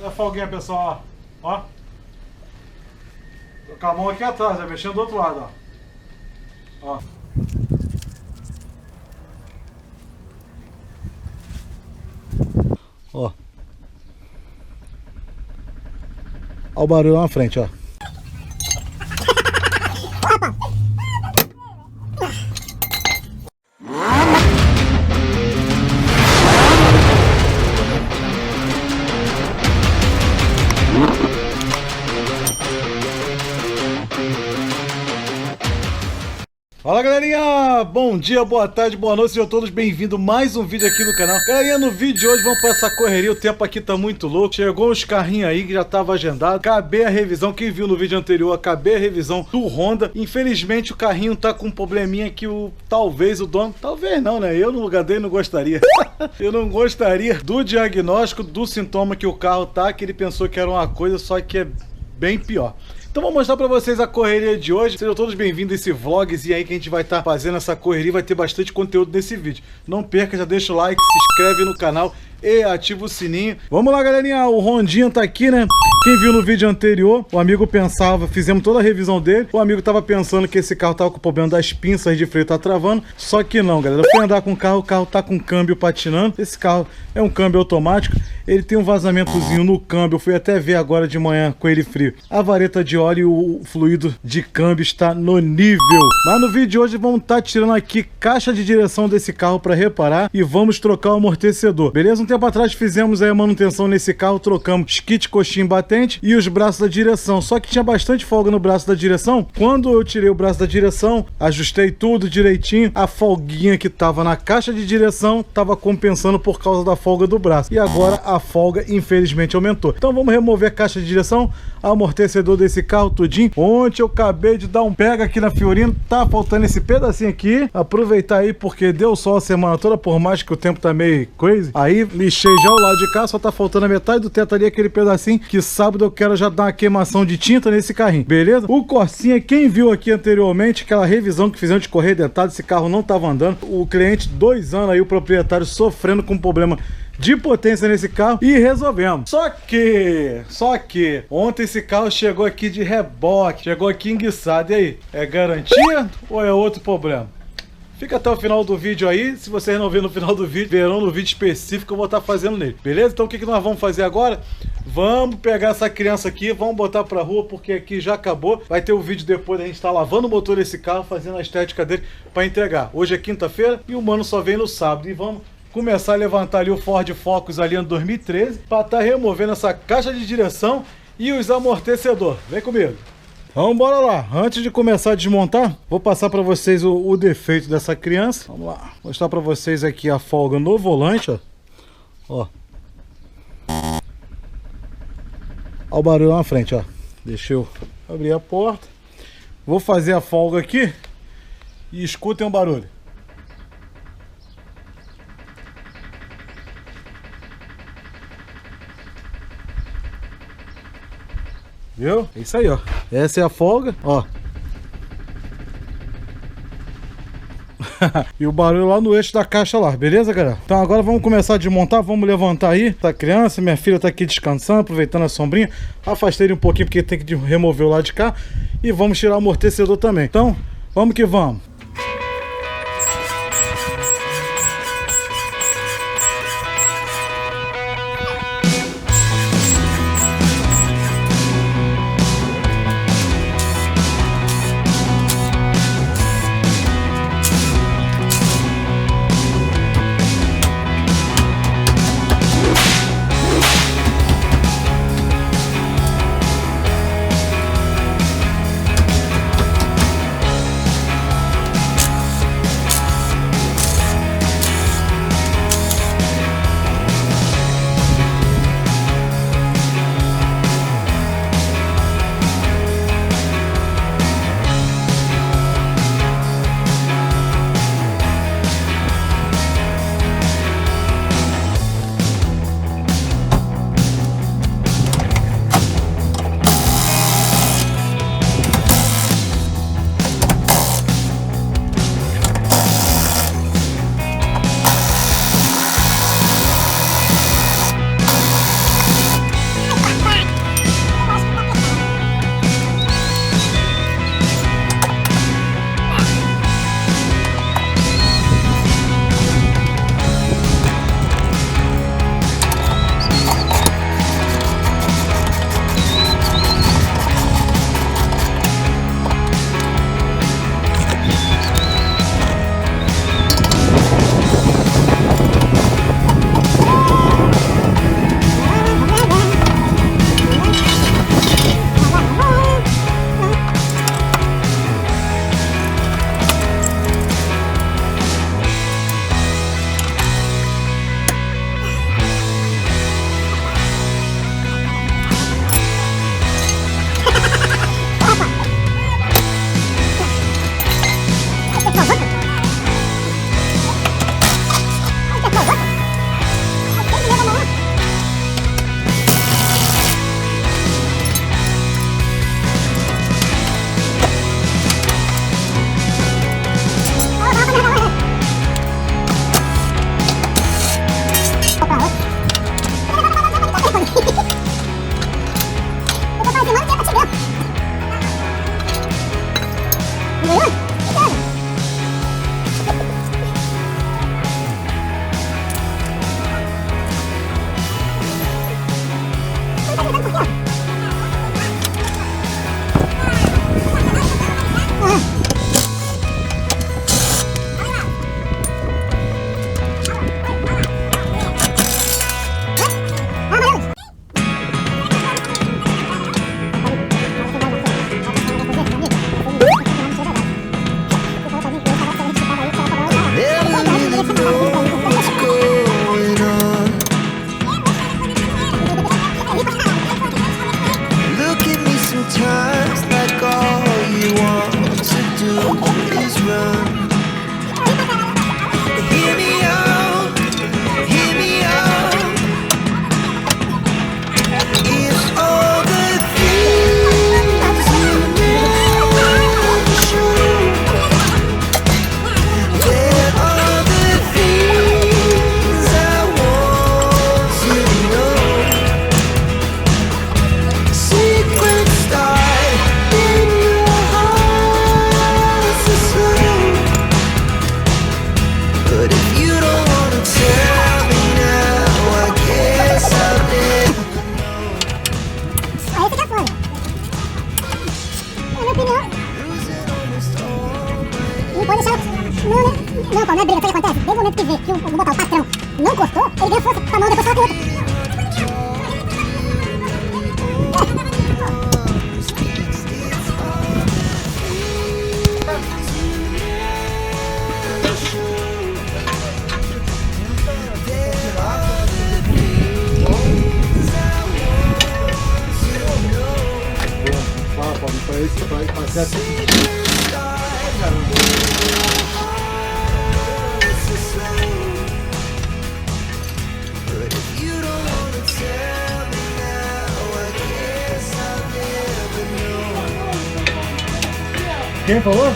Olha a folguinha, pessoal, ó. Tô com a mão aqui atrás, vai mexendo do outro lado, ó. Ó. Ó. Olha o barulho lá na frente, ó. Fala galerinha, bom dia, boa tarde, boa noite, sejam todos bem-vindos a mais um vídeo aqui no canal. Galerinha, no vídeo de hoje vamos para essa correria, o tempo aqui tá muito louco, chegou uns carrinhos aí que já tava agendado, acabei a revisão, quem viu no vídeo anterior, acabei a revisão do Honda, infelizmente o carrinho tá com um probleminha que talvez o dono, talvez não, né, eu no lugar dele não gostaria, eu não gostaria do diagnóstico do sintoma que o carro tá, que ele pensou que era uma coisa, só que é bem pior. Então vou mostrar pra vocês a correria de hoje. Sejam todos bem-vindos a esse vlogzinho aí que a gente vai estar fazendo essa correria. Vai ter bastante conteúdo nesse vídeo. Não perca, já deixa o like, se inscreve no canal e ativa o sininho. Vamos lá, galerinha. O Rondinha tá aqui, né? Quem viu no vídeo anterior, o amigo pensava, fizemos toda a revisão dele. O amigo tava pensando que esse carro tava com o problema das pinças de freio tá travando. Só que não, galera. Eu fui andar com o carro tá com o câmbio patinando. Esse carro é um câmbio automático. Ele tem um vazamentozinho no câmbio. Eu fui até ver agora de manhã com ele frio. A vareta de óleo e o fluido de câmbio está no nível. Mas no vídeo de hoje vamos estar tirando aqui caixa de direção desse carro para reparar e vamos trocar o amortecedor. Beleza? Um tempo atrás fizemos aí a manutenção nesse carro, trocamos kit coxinha batente e os braços da direção. Só que tinha bastante folga no braço da direção. Quando eu tirei o braço da direção, ajustei tudo direitinho, a folguinha que tava na caixa de direção tava compensando por causa da folga do braço. E agora a folga infelizmente aumentou. Então vamos remover a caixa de direção, amortecedor desse carro tudinho. Ontem eu acabei de dar um pega aqui na Fiorino, tá faltando esse pedacinho aqui. Aproveitar aí porque deu sol a semana toda, por mais que o tempo tá meio crazy. Aí lixei já o lado de cá, só tá faltando a metade do teto ali, aquele pedacinho que sábado eu quero já dar uma queimação de tinta nesse carrinho, beleza? O Corsinha, quem viu aqui anteriormente, aquela revisão que fizemos de correia dentada, esse carro não tava andando. O cliente, 2 anos aí, o proprietário sofrendo com problema de potência nesse carro e resolvemos. Só que ontem esse carro chegou aqui de reboque, chegou aqui enguiçado. E aí, é garantia ou é outro problema? Fica até o final do vídeo aí. Se vocês não verem no final do vídeo, verão no vídeo específico que eu vou estar fazendo nele, beleza? Então o que nós vamos fazer agora? Vamos pegar essa criança aqui, vamos botar pra rua, porque aqui já acabou. Vai ter o vídeo depois da gente estar lavando o motor desse carro, fazendo a estética dele para entregar. Hoje é quinta-feira e o mano só vem no sábado. E vamos começar a levantar ali o Ford Focus ali em 2013 para estar removendo essa caixa de direção e os amortecedores. Vem comigo. Então bora lá. Antes de começar a desmontar, vou passar para vocês o defeito dessa criança. Vamos lá. Mostrar para vocês aqui a folga no volante, ó. Ó. Olha o barulho lá na frente, ó. Deixa eu abrir a porta. Vou fazer a folga aqui e escutem o barulho. Viu? É isso aí, ó. Essa é a folga, ó. E o barulho lá no eixo da caixa lá, beleza, galera? Então agora vamos começar a desmontar, vamos levantar aí. Tá criança, minha filha tá aqui descansando, aproveitando a sombrinha. Afastei ele um pouquinho porque tem que remover o lado de cá. E vamos tirar o amortecedor também. Então, vamos que vamos. Não pode deixar... Não, pô, não é briga, sabe o que acontece? Desde o momento que vê que o botar o patrão não cortou, ele ganha força com a mão, depois fala que outro. Fala, Paulo, pra isso, pra fazer assim. Quem falou?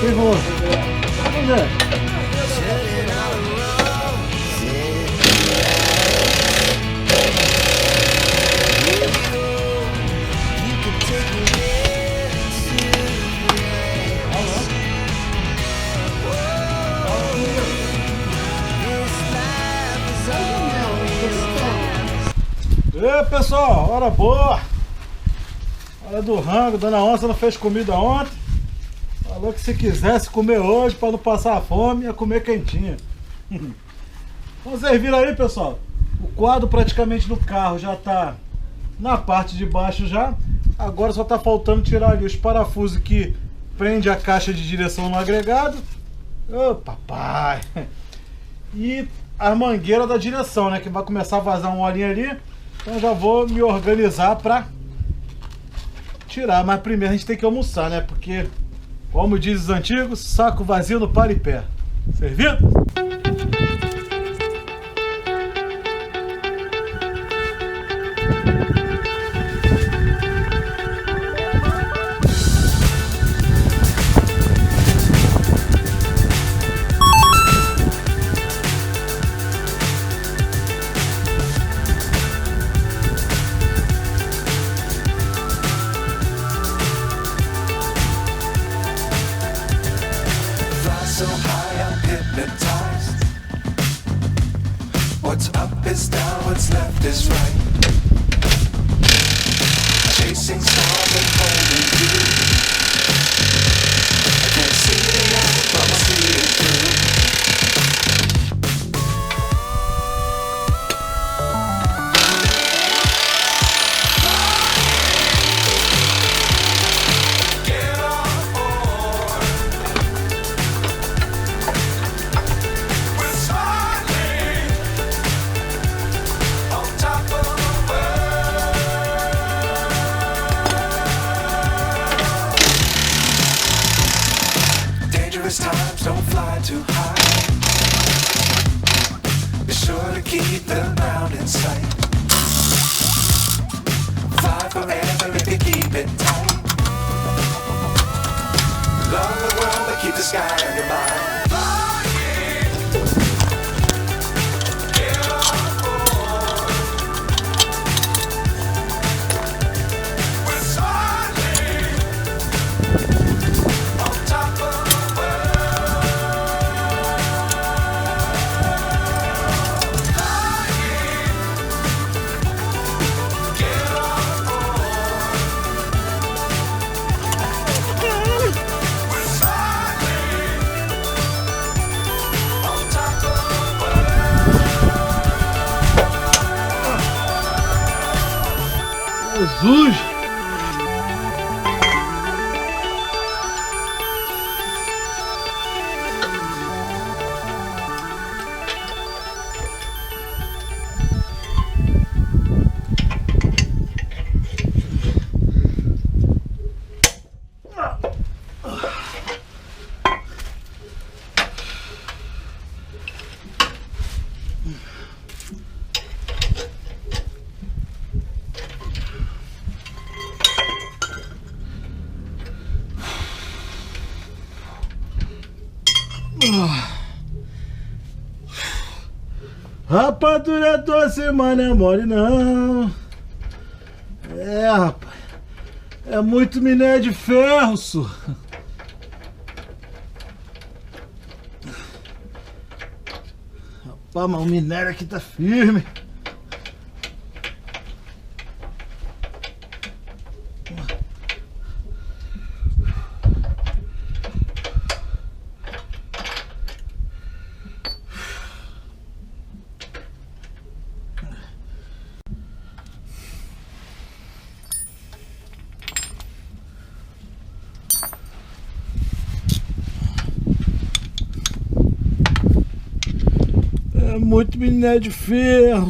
Quem falou? Onde é? Ei, pessoal, hora boa! Hora do rango, Dona Onça não fez comida ontem. Falou que se quisesse comer hoje para não passar fome, ia comer quentinha. Vocês viram aí, pessoal? O quadro praticamente do carro já tá na parte de baixo já. Agora só tá faltando tirar ali os parafusos que prende a caixa de direção no agregado. Ô, papai! E a mangueira da direção, né? Que vai começar a vazar um olhinho ali. Então já vou me organizar pra tirar. Mas primeiro a gente tem que almoçar, né? Porque, como dizem os antigos, saco vazio não para em pé. Servido? So high, I'm hypnotized. What's up is down, what's left is right. Chasing stars and holding you. I can't see the end, but I'll see it through. Times don't fly too high. Jesus! Rapadura doce, mas não é mole não. É, rapaz. É muito minério de ferro, su. Rapaz, mas o minério aqui tá firme. É muito minério de ferro.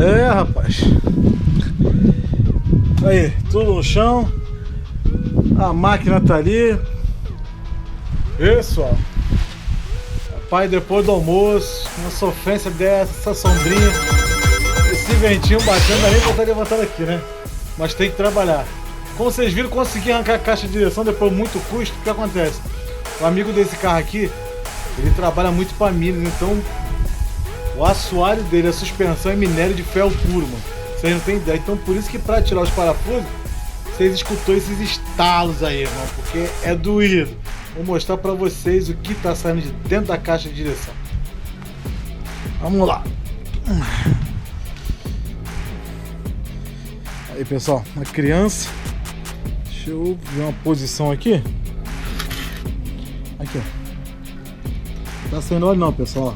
É, rapaz. Aí, tudo no chão. A máquina tá ali. Isso, ó. Rapaz, depois do almoço, uma sofrência dessa, essa sombrinha, esse ventinho batendo, nem pra estar levantando aqui, né? Mas tem que trabalhar. Como vocês viram, consegui arrancar a caixa de direção depois de muito custo. O que acontece? O amigo desse carro aqui, ele trabalha muito pra Minas, então o assoalho dele, a suspensão é minério de ferro puro, mano. Vocês não têm ideia. Então por isso que pra tirar os parafusos, vocês escutou esses estalos aí, irmão, porque é doído. Vou mostrar pra vocês o que tá saindo de dentro da caixa de direção. Vamos lá. Aí, pessoal, a criança. Deixa eu ver uma posição aqui. Aqui, ó. Tá saindo óleo não, pessoal.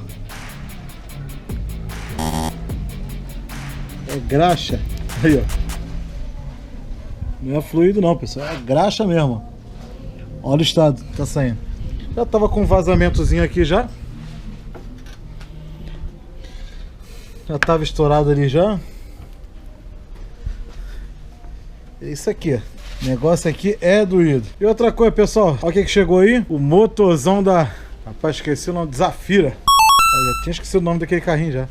É graxa. Aí, ó. Não é fluido não, pessoal. É graxa mesmo. Olha o estado que tá saindo. Já tava com um vazamentozinho aqui já. Já tava estourado ali já. É isso aqui, ó. O negócio aqui é doído. E outra coisa, pessoal, olha o que chegou aí. O motorzão da... Rapaz, esqueci o nome. Zafira. Aí, eu tinha esquecido o nome daquele carrinho já.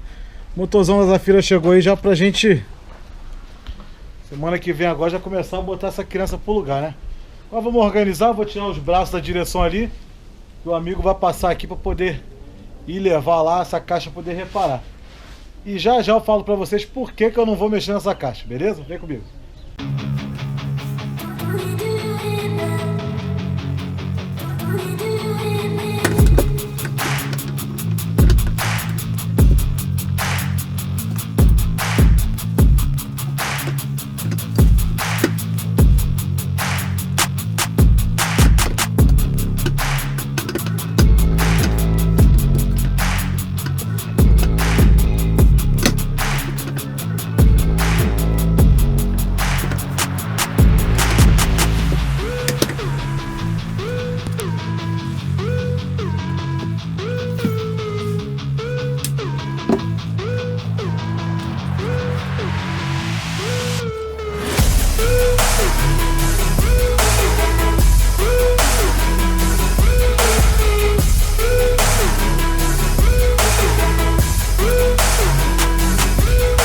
O motorzão da Zafira chegou aí já pra gente... Semana que vem agora já começar a botar essa criança pro lugar, né? Agora vamos organizar, vou tirar os braços da direção ali. E o amigo vai passar aqui pra poder ir levar lá essa caixa pra poder reparar. E já já eu falo pra vocês por que eu não vou mexer nessa caixa, beleza? Vem comigo.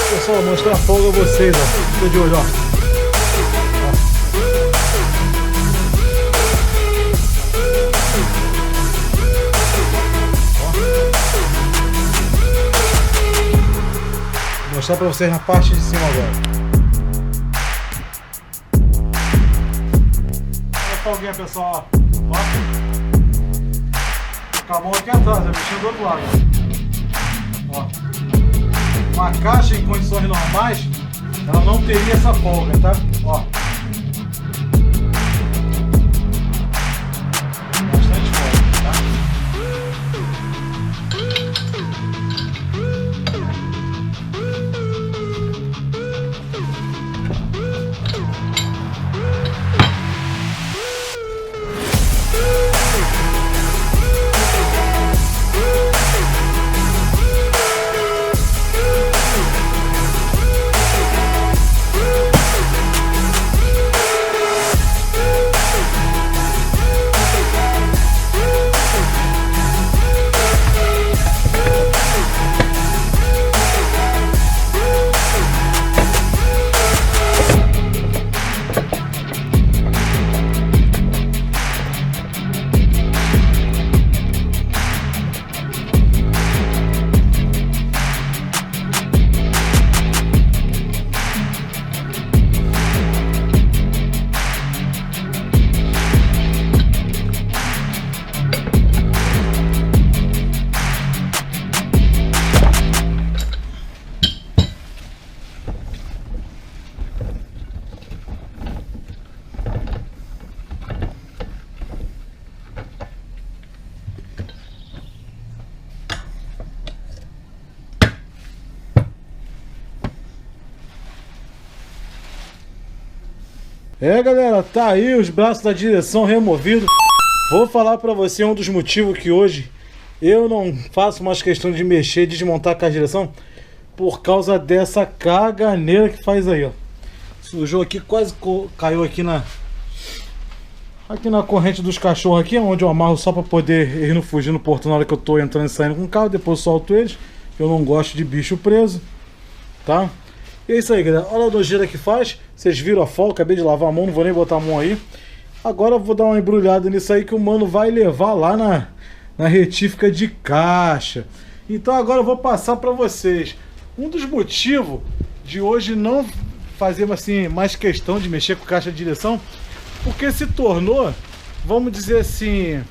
Pessoal, vou mostrar a folga a vocês, ó. Fica de olho, ó. Vou mostrar pra vocês na parte de cima agora. Olha a folguinha, pessoal, ó. Com a mão aqui atrás, mexendo do outro lado, ó. Uma caixa em condições normais, ela não teria essa folga, tá? Ó. Bastante folga, tá? É, galera, tá aí os braços da direção removidos. Vou falar pra você um dos motivos que hoje eu não faço mais questão de mexer e desmontar a caixa de direção, por causa dessa caganeira que faz aí, ó. Sujou aqui, quase caiu aqui na corrente dos cachorros aqui, onde eu amarro só pra poder ir no fugir no portão na hora que eu tô entrando e saindo com o carro. Depois solto eles, eu não gosto de bicho preso, tá? E é isso aí, galera. Olha a nojeira que faz. Vocês viram a folga, acabei de lavar a mão, não vou nem botar a mão aí. Agora eu vou dar uma embrulhada nisso aí que o mano vai levar lá na retífica de caixa. Então agora eu vou passar pra vocês um dos motivos de hoje não fazer assim, mais questão de mexer com caixa de direção, porque se tornou, vamos dizer assim,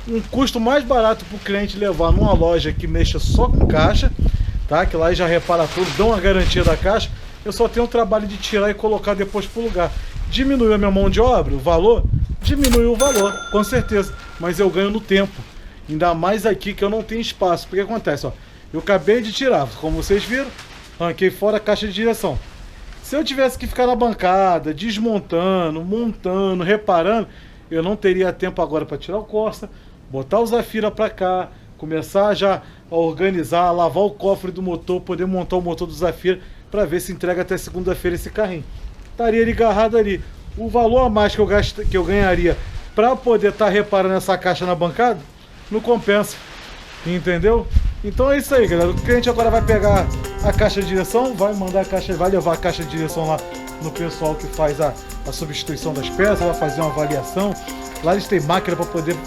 um custo mais barato para o cliente levar numa loja que mexa só com caixa, tá? Que lá já repara tudo, dão uma garantia da caixa. Eu só tenho o trabalho de tirar e colocar depois pro lugar. Diminuiu a minha mão de obra, o valor? Diminuiu o valor, com certeza. Mas eu ganho no tempo. Ainda mais aqui que eu não tenho espaço. Porque acontece, ó. Eu acabei de tirar, como vocês viram, arranquei fora a caixa de direção. Se eu tivesse que ficar na bancada, desmontando, montando, reparando, eu não teria tempo agora para tirar o Corsa, botar o Zafira para cá, começar já a organizar, a lavar o cofre do motor, poder montar o motor do Zafira para ver se entrega até segunda-feira esse carrinho. Estaria ele agarrado ali. O valor a mais que eu ganharia para poder estar reparando essa caixa na bancada, não compensa. Entendeu? Então é isso aí, galera. O cliente agora vai pegar a caixa de direção, vai levar a caixa de direção lá no pessoal que faz a substituição das peças, vai fazer uma avaliação. Lá eles têm máquina para poder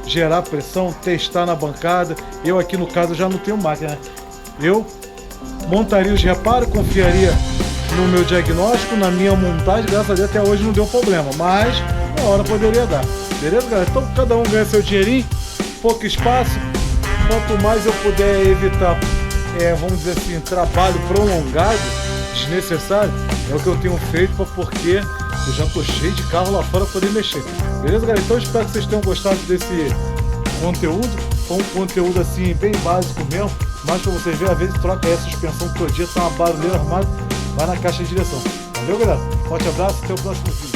gerar pressão, testar na bancada. Eu aqui no caso já não tenho máquina, né? Eu montaria os reparos, confiaria no meu diagnóstico, na minha montagem. Graças a Deus até hoje não deu problema, mas na hora poderia dar. Beleza, galera? Então cada um ganha seu dinheirinho, pouco espaço. Quanto mais eu puder evitar, vamos dizer assim, trabalho prolongado, desnecessário, é o que eu tenho feito, porque eu já tô cheio de carro lá fora para poder mexer. Beleza, galera? Então eu espero que vocês tenham gostado desse conteúdo. Foi um conteúdo assim, bem básico mesmo, mas para vocês verem, às vezes troca aí a suspensão todo dia, tá uma barulheira armada, vai na caixa de direção. Valeu, galera? Forte abraço, até o próximo vídeo.